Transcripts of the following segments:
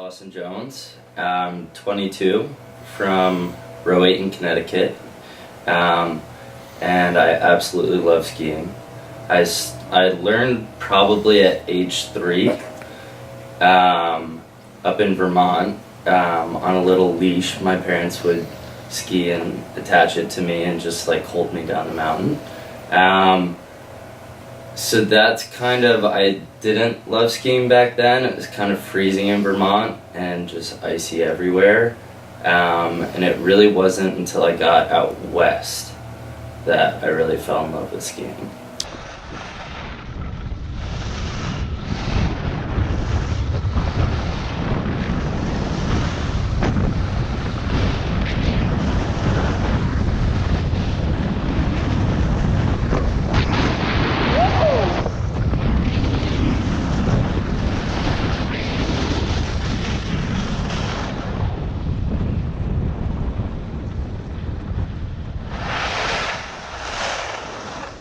Dawson Jones. I'm 22 from Rowayton, Connecticut, and I absolutely love skiing. I learned probably at age 3 up in Vermont on a little leash. My parents would ski and attach it to me and just like hold me down the mountain. So that's kind of, I didn't love skiing back then. It was kind of freezing in Vermont and just icy everywhere. And it really wasn't until I got out west that I really fell in love with skiing.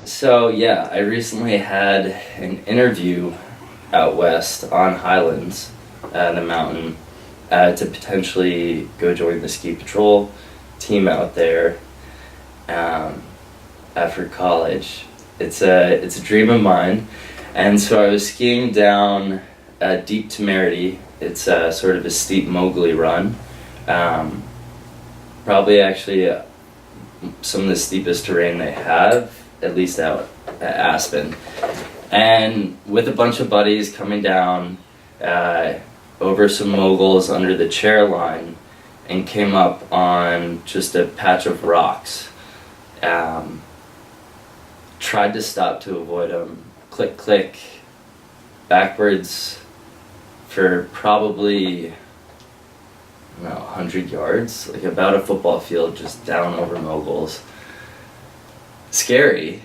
So yeah, I recently had an interview out west on Highlands, the mountain, to potentially go join the ski patrol team out there after college. It's a dream of mine, and so I was skiing down Deep Temerity. It's sort of a steep Mowgli run, probably actually some of the steepest terrain they have, at least out at Aspen. And with a bunch of buddies coming down over some moguls under the chair line, and came up on just a patch of rocks. Tried to stop to avoid them. Click, click, backwards for probably, I don't know, 100 yards, like about a football field, just down over moguls. Scary,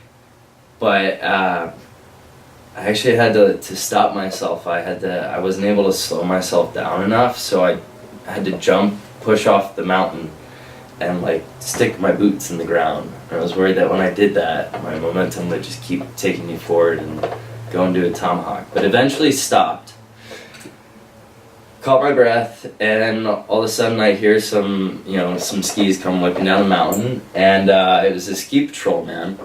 but I actually had to stop myself. I wasn't able to slow myself down enough, so I had to jump, push off the mountain, and like stick my boots in the ground. And I was worried that when I did that, my momentum would just keep taking me forward and go into a tomahawk. But eventually stopped, caught my breath, and all of a sudden I hear some skis come whipping down the mountain, and it was a ski patrol man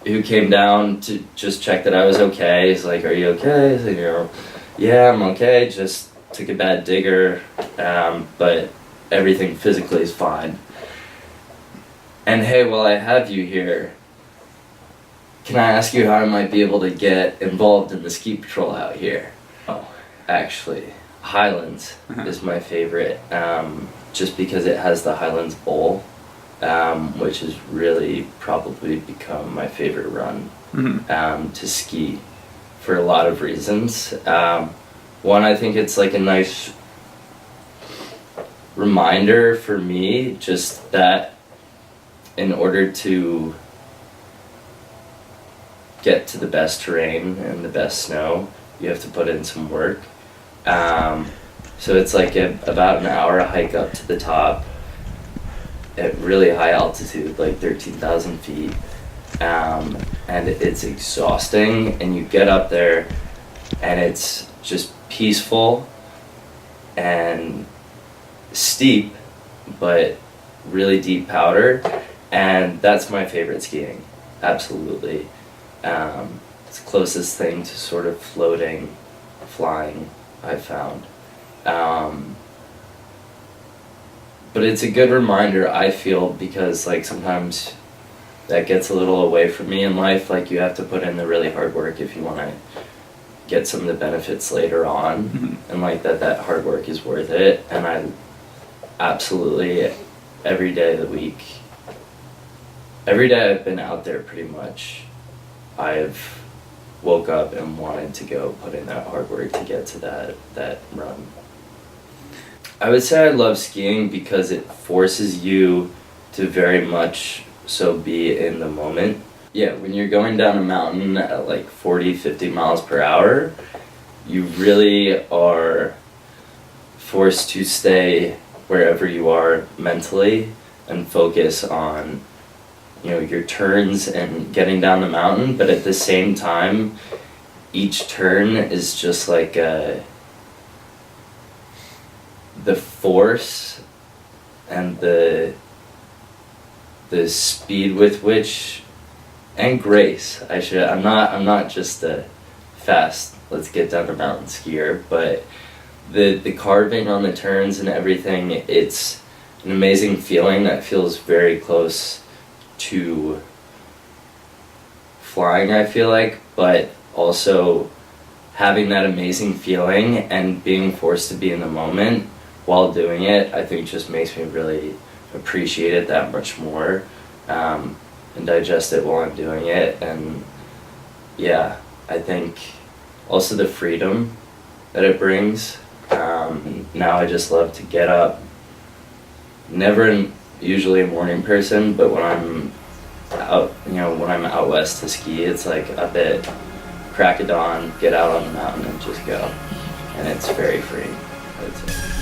who came down to just check that I was okay. He's like, "Are you okay?" I said, "Yeah, I'm okay, just took a bad digger, but everything physically is fine. And hey, while I have you here, can I ask you how I might be able to get involved in the ski patrol out here?" Oh, actually, Highlands is my favorite, just because it has the Highlands Bowl, which has really probably become my favorite run to ski for a lot of reasons. One, I think it's like a nice reminder for me, just that in order to get to the best terrain and the best snow, you have to put in some work. So it's like about an hour hike up to the top at really high altitude, like 13,000 feet. And it's exhausting, and you get up there and it's just peaceful and steep, but really deep powder. And that's my favorite skiing, absolutely. It's the closest thing to sort of floating, flying I've found. But it's a good reminder, I feel, because like sometimes that gets a little away from me in life. Like, you have to put in the really hard work if you want to get some of the benefits later on, and like that hard work is worth it. And I absolutely, every day of the week, every day I've been out there pretty much, I've woke up and wanted to go put in that hard work to get to that run. I would say I love skiing because it forces you to very much so be in the moment. Yeah, when you're going down a mountain at like 40, 50 miles per hour, you really are forced to stay wherever you are mentally and focus on, your turns and getting down the mountain. But at the same time, each turn is just like the force and the speed with which, and grace. I'm not just a fast, let's get down the mountain skier, but the carving on the turns and everything, it's an amazing feeling that feels very close to flying, I feel like, but also having that amazing feeling and being forced to be in the moment while doing it, I think just makes me really appreciate it that much more, and digest it while I'm doing it. And yeah, I think also the freedom that it brings. Now I just love to get up, usually a morning person, but when I'm out, when I'm out west to ski, it's like up at crack of dawn, get out on the mountain and just go, and it's very free, I would say.